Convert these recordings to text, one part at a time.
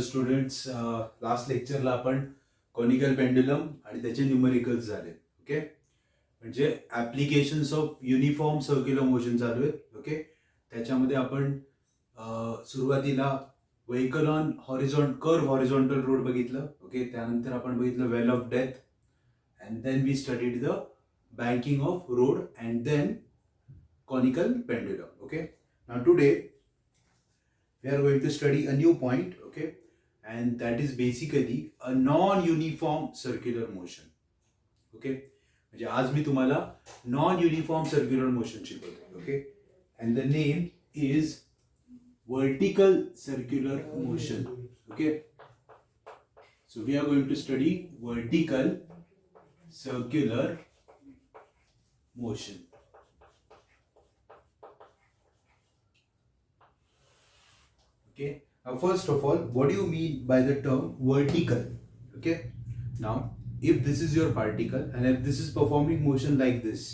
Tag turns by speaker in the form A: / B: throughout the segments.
A: Students, last लेक्चरला आपण conical pendulum आणि त्याचे न्यूमरिकल्स झाले. ओके, म्हणजे applications of uniform circular motion चालू आहेत. ओके, त्याच्यामध्ये आपण सुरुवातीला व्हेकल ऑन हॉरिझॉन्टल रोड बघितलं. ओके, त्यानंतर आपण बघितलं well of death, and then we studied the banking of road and then conical pendulum. Okay, now today we are going to study a new point. Okay, and that is basically a non-uniform circular motion. Okay, म्हणजे आज मी तुम्हाला non uniform circular motion शिकवतो. Okay, and the name is vertical circular motion. Okay, so we are going to study vertical circular motion. Okay, now first of all, what do you mean by the term vertical? Okay, now if this is your particle and if this is performing motion like this,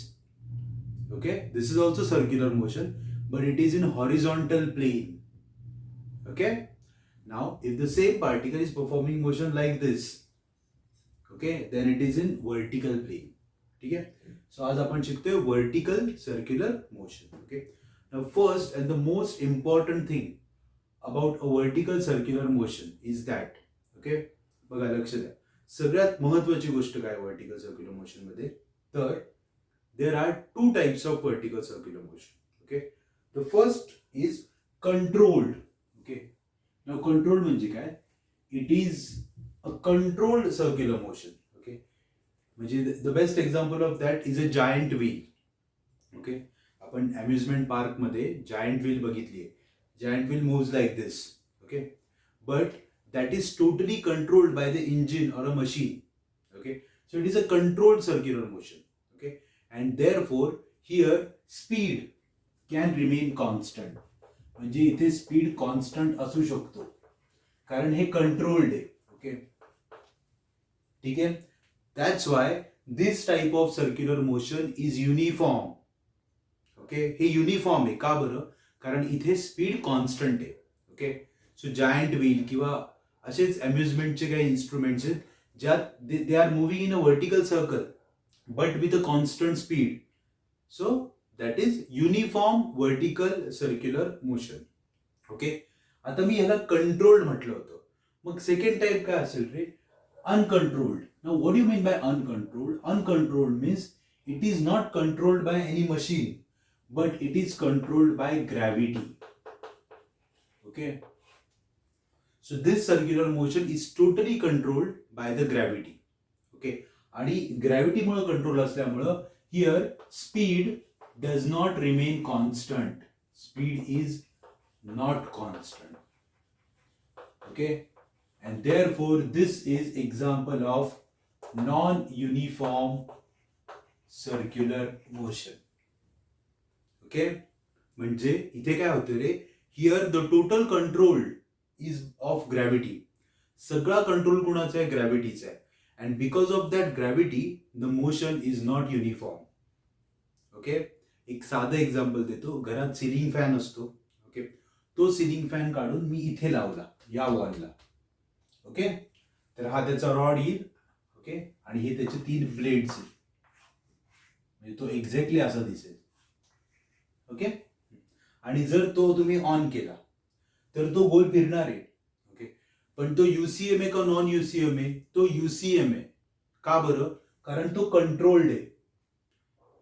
A: okay, this is also circular motion, but it is in horizontal plane. Okay, now if the same particle is performing motion like this, okay, then it is in vertical plane. Okay, so आज आपण शिकतोय vertical circular motion. Okay, now first and the most important thing about a vertical circular motion is that, okay, बघा लक्ष द्या, सगळ्यात महत्वाची गोष्ट काय वर्टिकल सर्क्युलर मोशन मध्ये, तर there are two types of vertical circular motion. Okay, the first is controlled. Okay, now control म्हणजे काय, it is a controlled circular motion. Okay, म्हणजे the best example of that is a giant wheel. Okay, आपण amusement park मध्ये giant wheel बघितली आहे. Giant wheel moves like this, okay, but that is totally controlled by the engine or a machine. Okay, so it is a controlled circular motion. Okay, and therefore here speed can remain constant. म्हणजे इथे speed constant असू शकतो कारण हे controlled आहे. Okay, ठीक आहे, that's why this type of circular motion is uniform. Okay, हे युनिफॉर्म आहे का बरं, कारण इथे स्पीड कॉन्स्टंट आहे. ओके, सो जायंट व्हील किंवा असेच अम्युजमेंटचे काही इन्स्ट्रुमेंट्स आहेत ज्यात they are moving in a vertical circle but with a constant speed. So that is uniform vertical circular motion. Okay, आता मी ह्याला कंट्रोल्ड म्हटलं होतं, मग सेकंड टाइप काय असेल रे, uncontrolled. Now what you mean by uncontrolled? Uncontrolled means it is not controlled by any machine, but it is controlled by gravity. Okay, so this circular motion is totally controlled by the gravity. Okay, आणि gravity मुळे control असल्यामुळे here speed does not remain constant. Speed is not constant. Okay, and therefore this is example of non-uniform circular motion. Okay, म्हणजे इथे काय होतं रे, here the total control is of gravity. सगळा control कोणाचा आहे, ग्रॅव्हिटीचा आहे, and because of that gravity the motion is not uniform. Okay, एक साधं एक्झाम्पल देतो. घरात सिलिंग फॅन असतो. ओके, तो सिलिंग फॅन काढून मी इथे लावला या वॉलला. ओके, तर हा त्याचा रॉड येईल. ओके, आणि हे त्याचे 3 ब्लेड्स आहेत, म्हणजे तो एक्झॅक्टली असा दिसेल. ओके, आणि जर तो तुम्ही ऑन केला तर तो गोल फिरणार आहे. ओके, पण तो युसीएम आहे का नॉन युसीएम आहे? तो युसीएम आहे. का बरं? कारण तो कंट्रोल्ड आहे,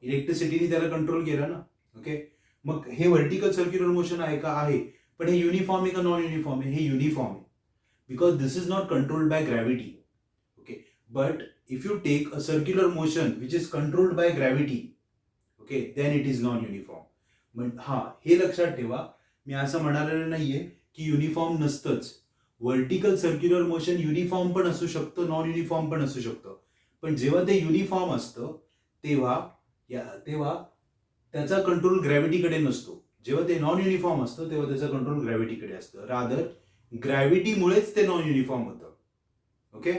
A: इलेक्ट्रिसिटीने त्याला कंट्रोल केला ना. ओके, मग हे व्हर्टिकल सर्क्युलर मोशन आहे का? आहे. पण हे युनिफॉर्म आहे का नॉन युनिफॉर्म आहे? हे युनिफॉर्म आहे, because this is not controlled by gravity. Okay, but if you take a circular motion which is controlled by gravity, okay, then it is non uniform. हा, हे लक्षात ठेवा, मी असं म्हणालेलं नाहीये की युनिफॉर्म नसतंच. व्हर्टिकल सर्क्युलर मोशन युनिफॉर्म पण असू शकतं, नॉन युनिफॉर्म पण असू शकतं. पण जेव्हा ते युनिफॉर्म असतं तेव्हा त्याचा कंट्रोल ग्रॅव्हिटीकडे नसतो. जेव्हा ते नॉन युनिफॉर्म असतं तेव्हा त्याचा कंट्रोल ग्रॅव्हिटीकडे असतं. रादर ग्रॅव्हिटीमुळेच ते नॉन युनिफॉर्म होतं. ओके,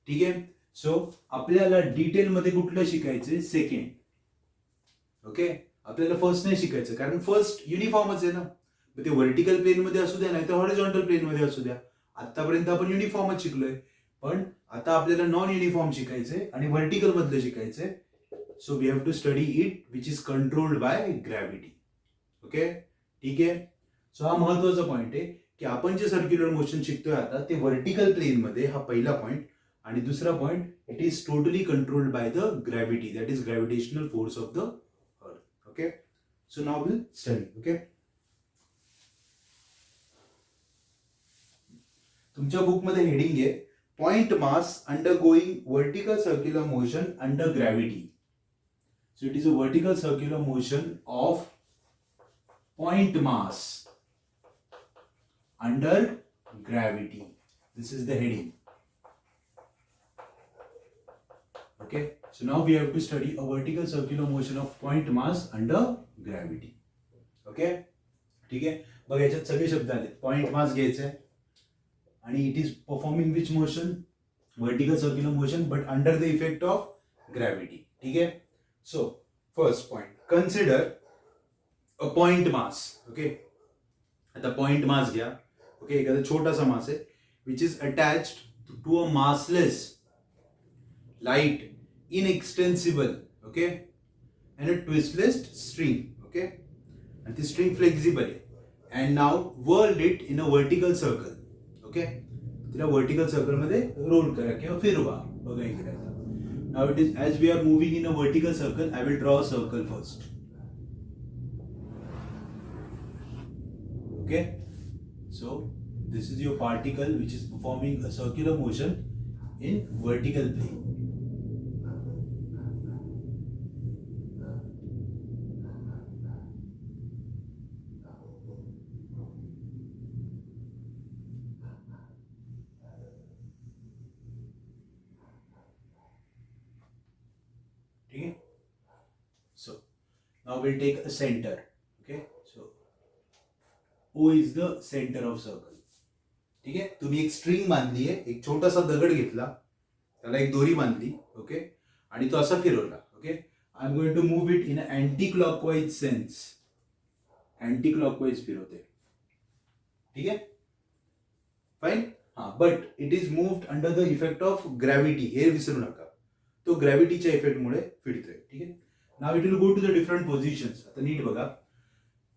A: ठीक आहे. सो आपल्याला डिटेलमध्ये कुठलं शिकायचंय? सेकंड. ओके, आपल्याला फर्स्ट नाही शिकायचं कारण फर्स्ट युनिफॉर्मच आहे ना. ते व्हर्टिकल प्लेन मध्ये असू द्या नाही तर हॉरिझॉन्टल प्लेन मध्ये असू द्या. आतापर्यंत आपण युनिफॉर्मच शिकलोय, पण आता आपल्याला नॉन युनिफॉर्म शिकायचंय आणि व्हर्टिकल मधलं शिकायचंय. So we have to study it which is controlled by gravity. Okay, ठीक आहे. सो हा महत्वाचा पॉईंट आहे की आपण जे सर्क्युलर मोशन शिकतोय आता ते व्हर्टिकल प्लेन मध्ये, हा पहिला पॉईंट. आणि दुसरा point, it is totally controlled by the gravity, that is gravitational force of the earth. Okay, so now will study. Okay, तुमच्या बुकमध्ये हेडिंग आहे point mass undergoing vertical circular motion under gravity. So it is a vertical circular motion of point mass under gravity. This is the heading. Okay, so now we have to study a vertical circular motion of point mass under gravity. Okay, ठीक आहे. बघ याच्यात सगळे शब्द आले. Point mass घ्यायचं आहे आणि it is performing which motion, vertical circular motion but under the effect of gravity. ठीक आहे. So first point, consider a point mass. Okay, आता पॉइंट मास घ्या. ओके, एखादा छोटासा मास आहे which is attached to a massless light inextensible, okay, and a twistless string. Okay, आणि ती string flexible आहे. And now whirl it in a vertical circle. Okay, तिला vertical circle मध्ये role करा किंवा फिरवा. बघा इकडे आता. Now it is as we are moving in a vertical circle, I will draw a circle first. Okay, so this is your particle which is performing a circular motion in vertical plane. Okay, so now we'll take a center. Okay, so O is the center of circle. ठीक आहे. तुम्ही एक string बांधली आहे, एक छोटासा दगड घेतला, त्याला एक दोरी बांधली. ओके, आणि तो असा फिरवला. Okay, I am going to move it in anticlockwise sense. Anticlockwise फिरवते. ठीक आहे, फाईन. हा, but it is moved under the effect of gravity, हे विसरू नका. तो ग्रॅव्हिटीच्या इफेक्टमुळे फिरतोय. ठीक आहे. Now it will go to the different positions. आता नीट बघा.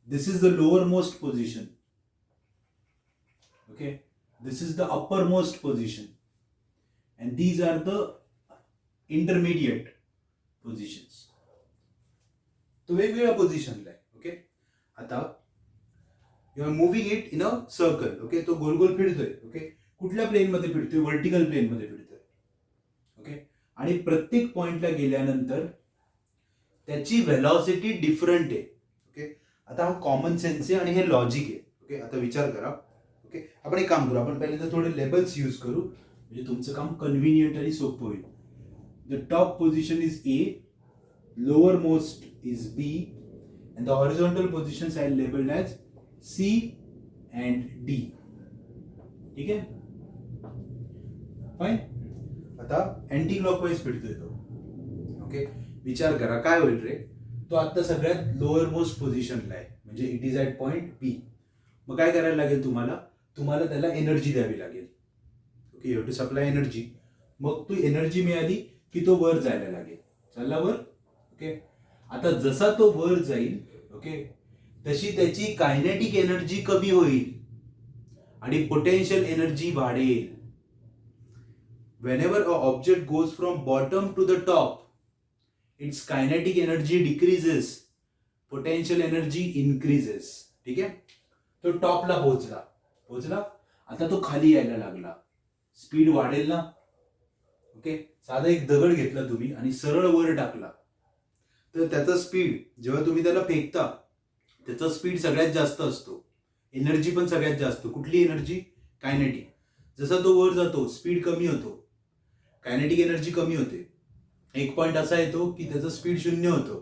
A: This is the lowermost position. Okay, this is the uppermost position, and these are the intermediate positions. तो वेगवेगळ्या पोझिशनला आहे. ओके, आता you are moving it in a circle. Okay, तो गोल गोल फिरतोय. ओके, कुठल्या प्लेन मध्ये फिरतोय? वर्टिकल प्लेन मध्ये फिरतोय. ओके, आणि प्रत्येक पॉइंटला गेल्यानंतर त्याची व्हेलॉसिटी डिफरंट आहे. ओके, आता हा कॉमन सेन्स आहे आणि हे लॉजिक आहे. ओके, आता विचार करा. ओके, आपण एक काम करू, आपण पहिल्यांदा थोडे लेबल्स यूज करू म्हणजे तुमचं काम कन्व्हिनियंट आणि सोपं होईल. The top position is A, lowermost is B, and the horizontal positions are labelled as C and D. ठीक आहे, फाईन. आता अँटी क्लॉकवाईज फिरतोय तो. ओके, विचार करा काय होईल रे. तो आता सगळ्यात लोअर मोस्ट पोझिशनला आहे, म्हणजे it is at point B. मग काय करायला लागेल तुम्हाला त्याला एनर्जी द्यावी लागेल. Okay, you have to supply energy. मग तू एनर्जी मिळाली की तो वर जायला लागेल. चालला वर. ओके, आता जसा तो वर जाईल, ओके, तशी त्याची कायनेटिक एनर्जी कमी होईल आणि पोटेन्शियल एनर्जी वाढेल. whenever a object goes from bottom to the top, its kinetic energy decreases, potential energy increases. ठीक आहे, तो टॉपला पोहोचला. आता तो खाली यायला लागला, स्पीड वाढेल ना. ओके, साधा एक दगड घेतला तुम्ही आणि सरळ वर टाकला तर त्याचा स्पीड, जेव्हा तुम्ही त्याला फेकता त्याचा स्पीड सगळ्यात जास्त असतो, एनर्जी पण सगळ्यात जास्त. कुठली एनर्जी? कायनेटिक. जसा तो वर जातो स्पीड कमी होतो, कायनेटिक एनर्जी कमी होते. एक पॉइंट असा येतो की त्याचा स्पीड 0 होतो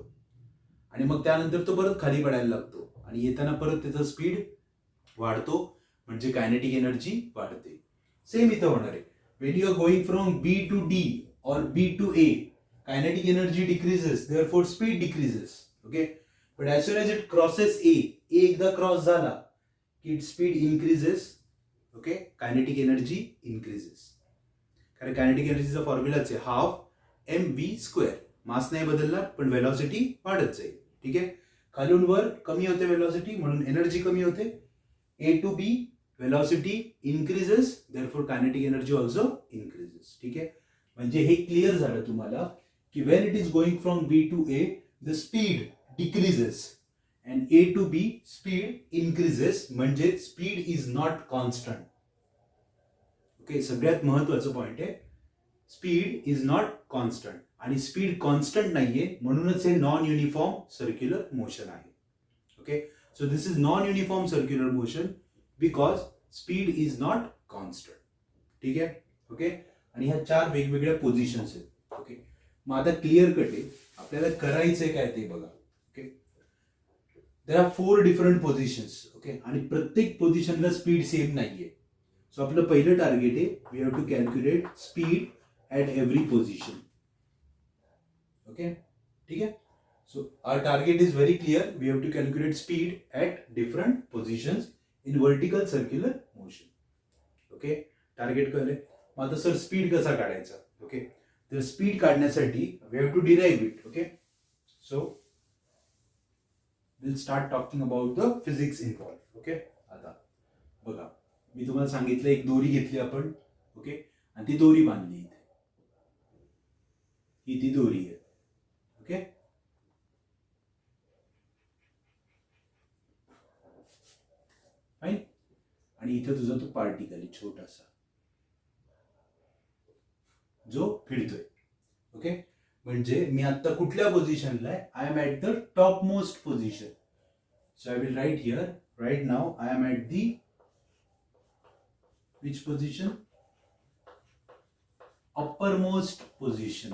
A: आणि मग त्यानंतर तो परत खाली पडायला लागतो आणि येताना परत त्याचा स्पीड वाढतो, म्हणजे कायनेटिक एनर्जी वाढते. सेम इथं होणार आहे. when you are going from B to D or B to A, kinetic energy decreases, therefore speed decreases. Okay, but as soon as it crosses A एकदा क्रॉस झाला की its speed increases okay, kinetic energy increases. कारण kinetic एनर्जीचा फॉर्म्युलाच आहे ½ mv². मास नाही बदलणार पण velocity वाढत जाईल. ठीक आहे, खालून वर कमी होते वेलॉसिटी म्हणून एनर्जी कमी होते. A to B velocity increases, therefore kinetic energy also increases. ठीक आहे, म्हणजे हे क्लिअर झालं तुम्हाला की when it is going from B to A the speed decreases and A to B speed increases, म्हणजे speed is not constant. Okay, सगळ्यात महत्वाचं पॉइंट आहे, स्पीड इज नॉट कॉन्स्टंट. आणि स्पीड कॉन्स्टंट नाहीये म्हणूनच हे नॉन युनिफॉर्म सर्क्युलर मोशन आहे. Okay, so this is non-uniform circular motion because speed is not constant. ठीक आहे, ओके. आणि ह्या 4 वेगवेगळ्या पोझिशन्स आहेत. ओके, मग आता क्लिअर कट आहे, आपल्याला करायचंय काय ते बघा. Okay, there are 4 different positions. Okay, आणि प्रत्येक पोझिशनला स्पीड सेम नाहीये. सो आपलं पहिलं टार्गेट आहे, we have to calculate speed at every position. Okay, ठीक आहे. So our target is very clear. We have to calculate speed at different positions in vertical circular motion. Okay, target कळले. मग आता sir speed कसा काढायचा? Okay, तर speed काढण्यासाठी we have to derive it. Okay, so we'll start talking about the physics involved. Okay, आता बघा, मी तुम्हाला सांगितलं एक दोरी घेतली आपण. ओके, आणि ती दोरी बांधली इथे. ही ती दोरी आहे. ओके, आणि इथे तुझा तो पार्टिकल आहे छोटासा जो फिरतोय. ओके, म्हणजे मी आता कुठल्या पोझिशनला आहे? I am at the topmost position. So I will write here right now I am at the which position? Upper most position.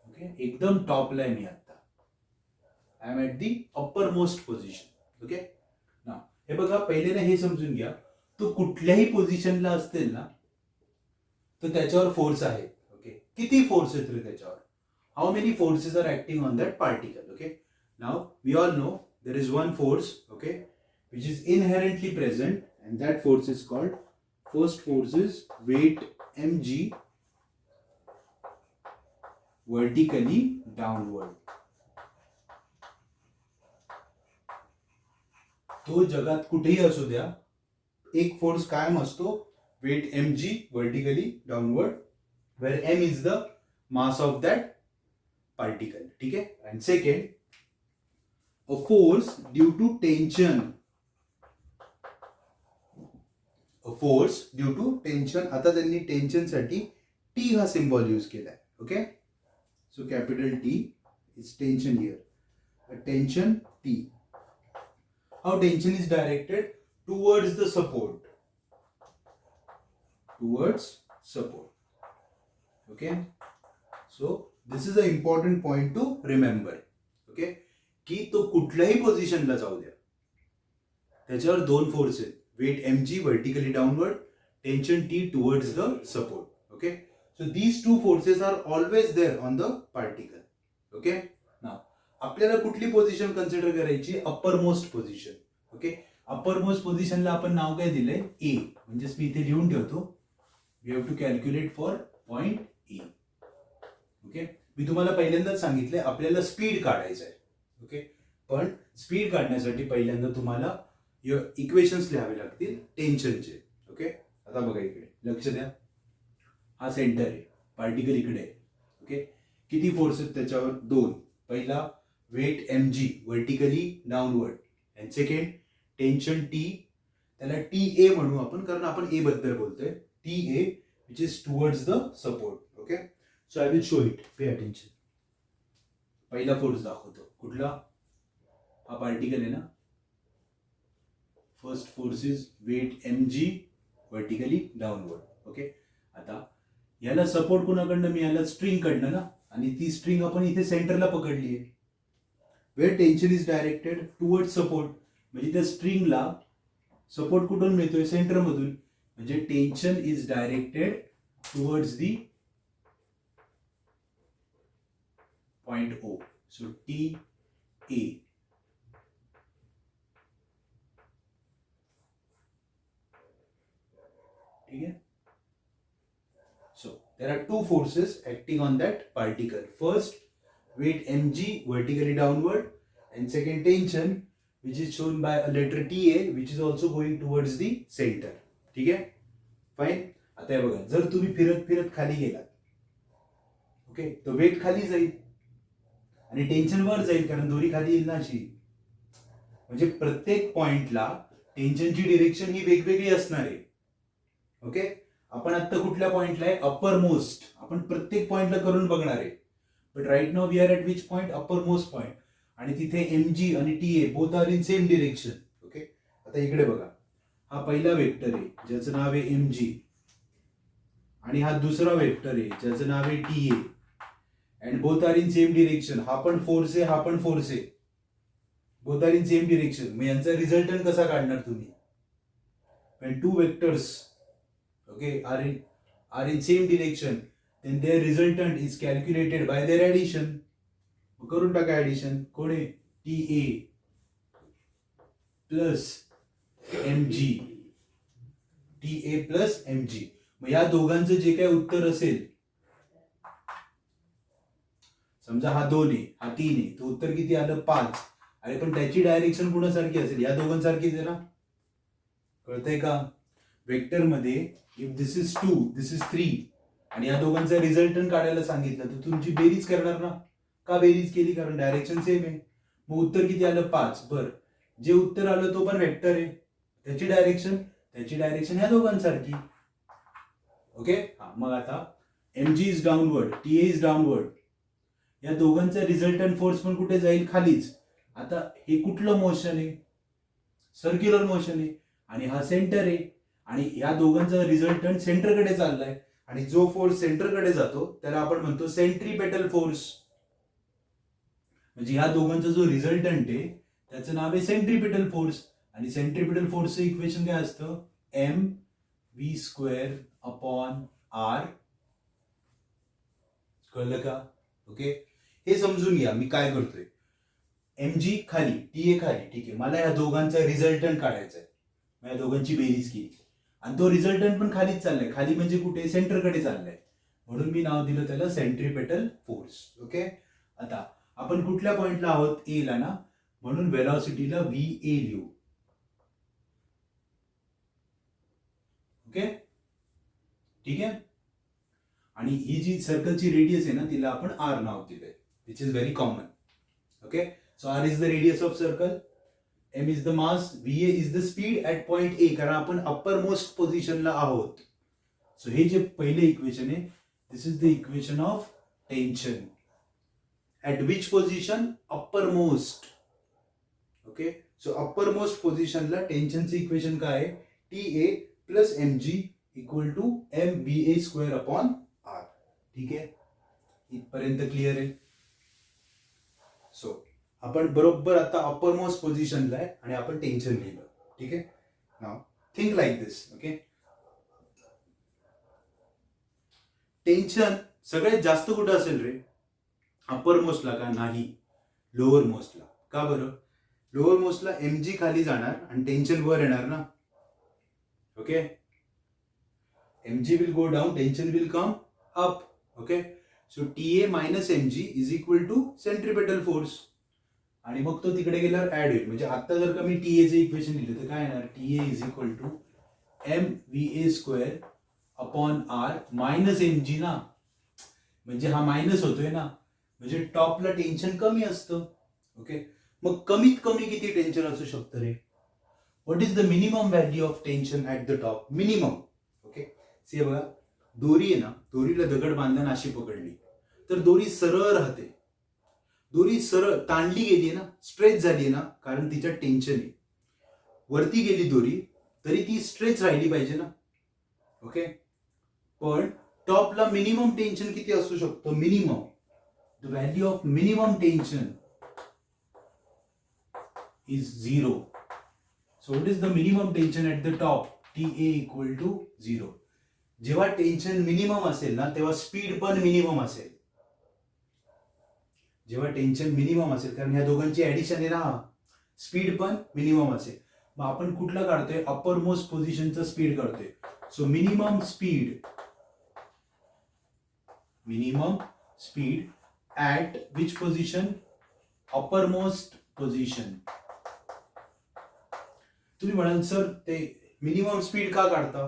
A: Okay, एकदम टॉपला आहे मी आता. I am at the uppermost position. Okay, ना हे बघा, पहिले ना हे समजून घ्या, तो कुठल्याही पोझिशनला असतील ना तर त्याच्यावर फोर्स आहे. ओके, किती फोर्स आहेत रे त्याच्यावर? How many forces are acting on that particle? Okay, now we all know there is one force, okay, which is inherently present and that force is called, first force is weight mg vertically downward. तो जगात कुठेही असू द्या, एक force कायम असतो, weight mg vertically downward, where m is the mass of that particle. ठीक आहे, and second, a force due to tension. A force due to tension. आता त्यांनी टेन्शनसाठी टी हा सिम्बॉल यूज केलाय. Okay, so capital T is tension here. Tension T. How tension is directed? Towards the support. Towards support. Okay. So this is an important point to remember. Okay. की तो कुठल्याही पोझिशनला जाऊ द्या, त्याच्यावर 2 force आहेत, weight mg vertically downward, tension t towards the support. Okay. So these 2 forces are always there on the particle. Okay. Now आपल्याला कुठली पोझिशन कन्सिडर करायची? Upper most position. Okay, upper most पोझिशनला आपण नाव काय दिलंय? ए. म्हणजेच मी इथे लिहून ठेवतो, we have to calculate for point A. Okay, मी तुम्हाला पहिल्यांदाच सांगितलंय आपल्याला स्पीड काढायचं आहे. ओके, पण स्पीड काढण्यासाठी पहिल्यांदा तुम्हाला इक्वेशन्स लिहावे लागतील टेन्शनचे. ओके, आता बघा इकडे लक्ष द्या, हा सेंटर आहे, पार्टिकल इकडे आहे. ओके, किती फोर्स आहेत त्याच्यावर? 2. पहिला weight mg vertically downward, and second tension T, त्याला टी ए म्हणू आपण कारण आपण ए बद्दल बोलतोय. T A which is towards the support. Okay, so I will show it, pay attention. पहिला फोर्स दाखवतो, कुठला? हा पार्टिकल आहे ना. First force is weight mg vertically downward. Okay, आता याला सपोर्ट कोणाकडनं मिळाला? स्ट्रिंग कडनं ना, आणि ती स्ट्रिंग आपण इथे सेंटरला पकडली आहे. Where tension is directed toward support, म्हणजे त्या स्ट्रिंगला सपोर्ट कुठून मिळतोय? सेंटर मधून. म्हणजे tension is directed towards the point O. So T A. ठीक है. So there are two forces acting on that particle. First, weight mg vertically downward, and second, tension, which is shown by a letter Ta, which is also going towards the center. ठीक आहे. Fine. आता हे बघा, जर तुम्ही फिरत फिरत खाली गेलात, ओके, तर वेट खाली जाईल आणि टेन्शन वर जाईल, कारण दोरी खाली येईल ना अशी. म्हणजे प्रत्येक पॉइंटला टेन्शनची डिरेक्शन ही वेगवेगळी असणार आहे. ओके. आपण आता कुठल्या पॉइंटला आहे? Uppermost. आपण प्रत्येक पॉइंटला करून बघणार आहे. But right now we are at which point? Uppermost point. आणि तिथे mg आणि ta both are in same direction. Okay. आता इकडे बघा, हा पहिला वेक्टर आहे ज्याचं नाव आहे mg, आणि हा दुसरा वेक्टर आहे ज्याचं नाव आहे ta, and both are in same direction. हा पण फोर्स आहे, हा पण फोर्स आहे. Both are in same direction. मग यांचा रिझल्टंट कसा काढणार तुम्ही? when two vectors, okay, are in same direction, then their resultant is calculated by their addition. करून टाका ऍडिशन. कोण आहे? TA plus mg, TA plus mg. मग या दोघांचं जे काही उत्तर असेल, समजा हा 2 आहे, हा 3 आहे, तो उत्तर किती आलं? 5. अरे पण त्याची डायरेक्शन कुणासारखी असेल? या दोघांसारखीच आहे ना. कळतंय का? वेक्टर मध्ये if this is 2, this is 3, आणि या दोघांचा रिझल्टंट काढायला सांगितलं, तर तुमची बेरीज करणार ना. का बेरीज केली? कारण डायरेक्शन सेम आहे. मग उत्तर किती आलं? 5. बर, जे उत्तर आलं तो पण वेक्टर आहे, त्याची डायरेक्शन या दोघांसारखी. ओके. मग आता mg is downward, ta is downward, या दोघांचा रिझल्टंट फोर्स पण कुठे जाईल? खालीच. आता हे कुठलं मोशन आहे? सर्क्युलर मोशन आहे, आणि हा सेंटर आहे, आणि या दोघांचा रिझल्टंट सेंटरकडे चाललाय, आणि जो फोर्स सेंटरकडे जातो त्याला आपण म्हणतो सेंट्रीपेटल फोर्स. म्हणजे ह्या दोघांचा जो रिझल्टंट आहे त्याचं नाव आहे सेंट्रीपेटल फोर्स. आणि सेंट्रीपेटल फोर्सचं इक्वेशन काय असतं? mv² upon r. कळलं का? ओके. हे समजून घ्या मी काय करतोय. mg खाली, ta खाली, ठीक आहे. मला या दोघांचा रिझल्टंट काढायचा आहे. या दोघांची बेरीज केली, आणि तो रिझल्टंट पण खालीच चाललाय. खाली म्हणजे कुठे? सेंटरकडे चाललाय. म्हणून मी नाव दिलं त्याला सेंट्रीपेटल फोर्स. ओके. आता आपण कुठल्या पॉइंटला आहोत? ए ला ना. म्हणून वेलॉसिटीला va लिहू. ओके. ठीक आहे. आणि ही जी सर्कलची रेडियस आहे ना, तिला आपण r नाव दिलंय, which is very common. Okay. So r is the radius of circle, m is the mass, va is the speed at point A, कारण आपण अप्पर मोस्ट पोझिशनला आहोत. सो हे जे पहिले इक्वेशन आहे, this is the equation of tension. At which position? Upper most. Okay. So upper most पोझिशनला टेन्शनचं इक्वेशन काय आहे? TA plus mg equal to mva² upon r. ठीक आहे. इथपर्यंत क्लिअर आहे? सो आपण बरोबर आता अप्पर मोस्ट पोझिशनला आहे, आणि आपण टेन्शन लिहिलं. ठीक आहे. नाउ थिंक लाईक दिस. ओके. टेन्शन सगळ्यात जास्त कुठं असेल रे? अप्पर मोस्टला का? नाही, लोअर मोस्टला. का बरं? लोअर मोस्टला mg खाली जाणार आणि टेन्शन वर येणार ना. Okay. mg will go down, tension will come up. Okay. So ta minus mg is equal to centripetal force, आणि मग तो तिकडे गेल्यावर ऍड होईल. म्हणजे आता जर का मी TA चे इक्वेशन लिहिलं तर काय येणार? TA is equal to mva² upon r minus mg ना. म्हणजे हा मायनस होतोय ना, म्हणजे टॉपला टेन्शन कमी असतं. ओके. मग कमीत कमी किती टेन्शन असू शकतं रे? What is the minimum value of tension at the top? Minimum. Okay. See बघा, दोरी आहे ना, दोरीला दगड बांधल्यानं अशी पकडली तर दोरी सरळ राहते. दोरी सरळ ताणली गेली ना, स्ट्रेच झाली ना, कारण तिच्यात टेन्शन आहे. वरती गेली दोरी तरी ती स्ट्रेच राहिली पाहिजे ना. ओके. पण टॉपला मिनिमम टेन्शन किती असू शकतो? Minimum, the value of minimum tension is 0. So what is the minimum tension at the top? TA equal to 0. जेव्हा टेन्शन मिनिमम असेल ना, तेव्हा स्पीड पण मिनिमम असेल. जेव्हा टेन्शन मिनिमम असेल, कारण ह्या दोघांची ऍडिशन आहे ना, स्पीड पण मिनिमम असेल. मग आपण कुठला काढतोय? अप्पर मोस्ट पोझिशनचा स्पीड काढतोय. So minimum speed at which position? Uppermost position. तुम्ही म्हणाल सर ते मिनिमम स्पीड का काढता?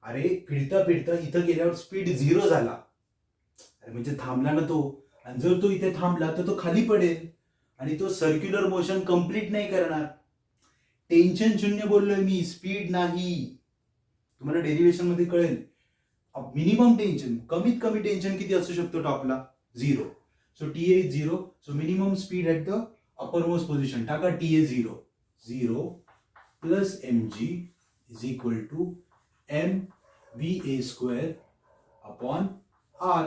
A: अरे फिरता फिरता इथं गेल्यावर स्पीड 0 झाला, अरे म्हणजे थांबला ना तो, आणि जर तो इथे थांबला तर तो खाली पडेल आणि तो सर्क्युलर मोशन कंप्लीट नाही करणार. टेन्शन शून्य बोललोय मी, स्पीड नाही. तुम्हाला डेरिव्हेशन मध्ये कळेल. मिनिमम टेन्शन, कमीत कमी टेन्शन किती असू शकतो टॉपला? 0. So TA is 0. So minimum speed at the uppermost position टाका TA 0. 0 plus mg is equal to mva square upon r.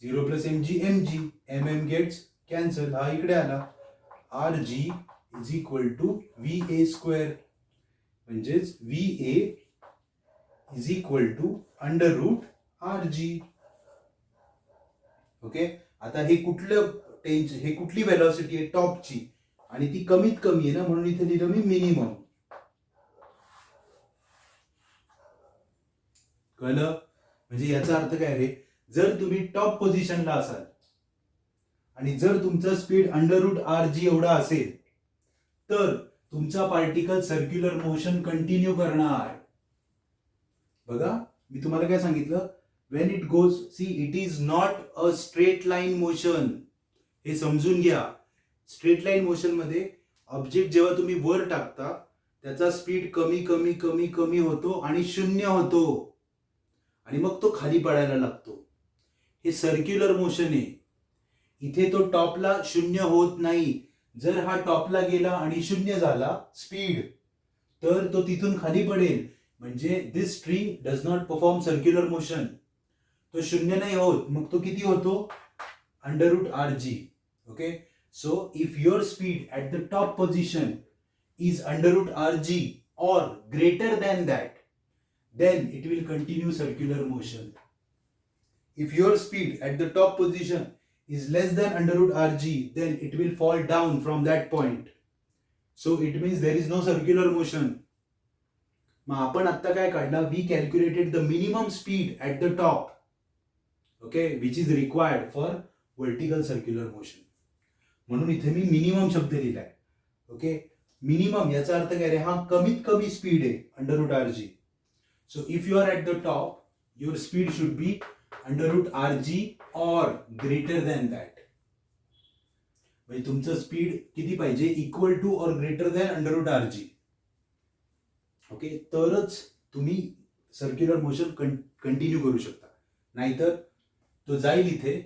A: 0 plus mg mg, mm gets cancel, हा इकडे आला. rg is equal to va square, म्हणजेच va is equal to under root rg. Okay, आता हे कुठलं हे कुठली व्हेलॉसिटी आहे? टॉपची, आणि ती कमीत कमी आहे ना, म्हणून इथे लिहिलं मी मिनिमम. कळलं? म्हणजे याचा अर्थ काय रे, जर तुम्ही टॉप पोझिशनला असाल आणि जर तुमचं स्पीड अंडर रूट rg एवढा असेल तर तुमचा पार्टिकल सर्क्युलर मोशन कंटिन्यू करणार. बघा मी तुम्हाला काय सांगितलं, Wien it goes, see it is not a straight line motion. हे समजून घ्या. स्ट्रेट लाईन मोशन मध्ये ऑब्जेक्ट जेव्हा तुम्ही वर टाकता त्याचा स्पीड कमी कमी कमी कमी होतो आणि 0 होतो आणि मग तो खाली पडायला लागतो. हे सर्क्युलर मोशन आहे. इथे तो टॉपला 0 होत नाही. जर हा टॉपला गेला आणि 0 झाला स्पीड, तर तो तिथून खाली पडेल. म्हणजे this string does not perform circular motion. तो 0 नाही होत, मग तो किती होतो? Under root rg. Okay, so if your speed at the top position is under root rg or greater than that, then it will continue circular motion. If your speed at the top position is less than under root rg, then it will fall down from that point. So it means there is no circular motion. मग आपण आता काय काढला? We calculated the minimum speed at the top, okay, which is required for vertical circular motion. म्हणून इथे मी minimum शब्द लिहिलाय. Okay, minimum याचा अर्थ काय रे? हा कमीत कमी स्पीड आहे under root rg. So if you are at the top, your speed should be under root rg or greater than that. म्हणजे तुमचं स्पीड किती पाहिजे? Equal to or greater than under root rg. Okay, तरच तुम्ही circular motion continue करू शकता. नाहीतर तो जाईल इथे.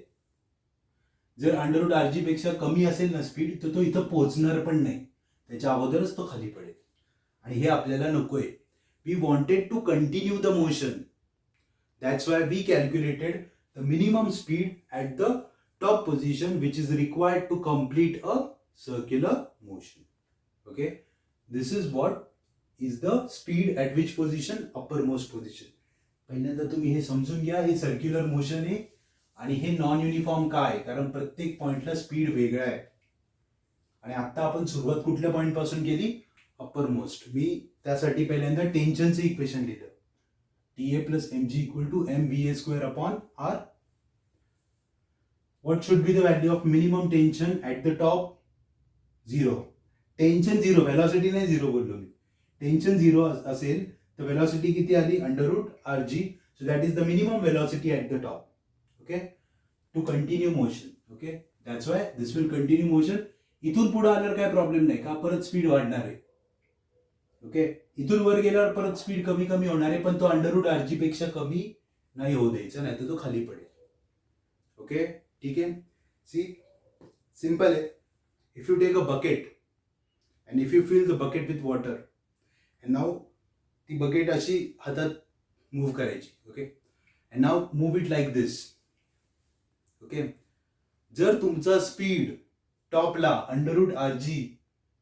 A: जर अंडर रूट rg पेक्षा कमी असेल ना स्पीड, तर तो इथं पोहोचणार पण नाही, त्याच्या अगोदरच तो खाली पडेल. आणि हे आपल्याला नकोय. We wanted to continue the motion. That's why we calculated the minimum speed at the top position which is required to complete a circular motion. Okay, this is what is the speed at which position? Uppermost position. पहिल्यांदा तुम्ही हे समजून घ्या, हे circular motion आहे आणि हे non uniform काय? कारण प्रत्येक पॉइंटला स्पीड वेगळा आहे. आणि आता आपण सुरुवात कुठल्या पॉइंट पासून केली? अप्परमोस्ट. मी त्यासाठी पहिल्यांदा टेन्शनचं इक्वेशन लिहिलं. TA plus mg equal to mva square upon r. What should be the value of minimum tension at the top? 0. Tension 0, velocity नाही 0 बोललो मी. टेन्शन 0 असेल तर व्हेलॉसिटी किती आली? Under root rg. So that is the minimum velocity at the top. Okay, to continue motion. Okay, that's why this will continue motion. इथून पुढे आल्यावर काय प्रॉब्लेम नाही का? परत स्पीड वाढणार आहे. ओके, इथून वर गेल्यावर परत स्पीड कमी कमी होणार आहे, पण तो अंडर रूट rg पेक्षा कमी नाही होऊ द्यायचा, नाही तर तो खाली पडेल. ओके, ठीक आहे. सी, सिंपल आहे. If you take a bucket and if you fill the bucket with water and now ती बकेट अशी हातात मूव्ह करायची. Okay, and now move it like this. Okay, जर तुमचा स्पीड टॉपला अंडर रूट rg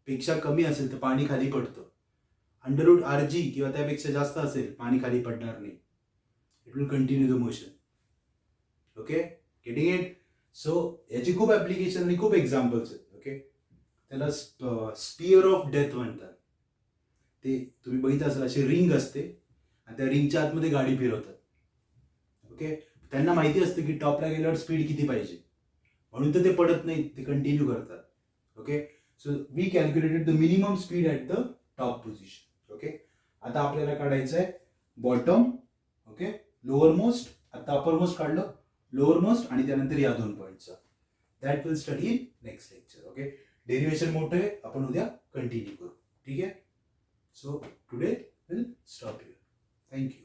A: पेक्षा कमी असेल तर पाणी खाली पडतं. अंडर रूट rg किंवा त्यापेक्षा जास्त असेल, पाणी खाली पडणार नाही. It will continue the motion. Okay, getting it? So याची खूप ऍप्लिकेशन आणि खूप एक्झाम्पल्स आहेत. ओके, त्याला स्पियर ऑफ डेथ म्हणतात. ते तुम्ही बघितलं असेल, अशी रिंग असते आणि त्या रिंगच्या आतमध्ये गाडी फिरवतात. ओके, त्यांना माहिती असतं की टॉपला गेल्यावर स्पीड किती पाहिजे, म्हणून तर ते पडत नाहीत, ते कंटिन्यू करतात. Okay, so we calculated the minimum speed at the top position. Okay, आता आपल्याला काढायचं आहे बॉटम, ओके, लोअर मोस्ट, आता अपर मोस्ट काढलं, लोअर मोस्ट आणि त्यानंतर या 2 पॉईंटचा. That will study in next lecture. Okay, derivation मोठं आहे, आपण उद्या कंटिन्यू करू. ठीक आहे, so today will stop here. Thank you.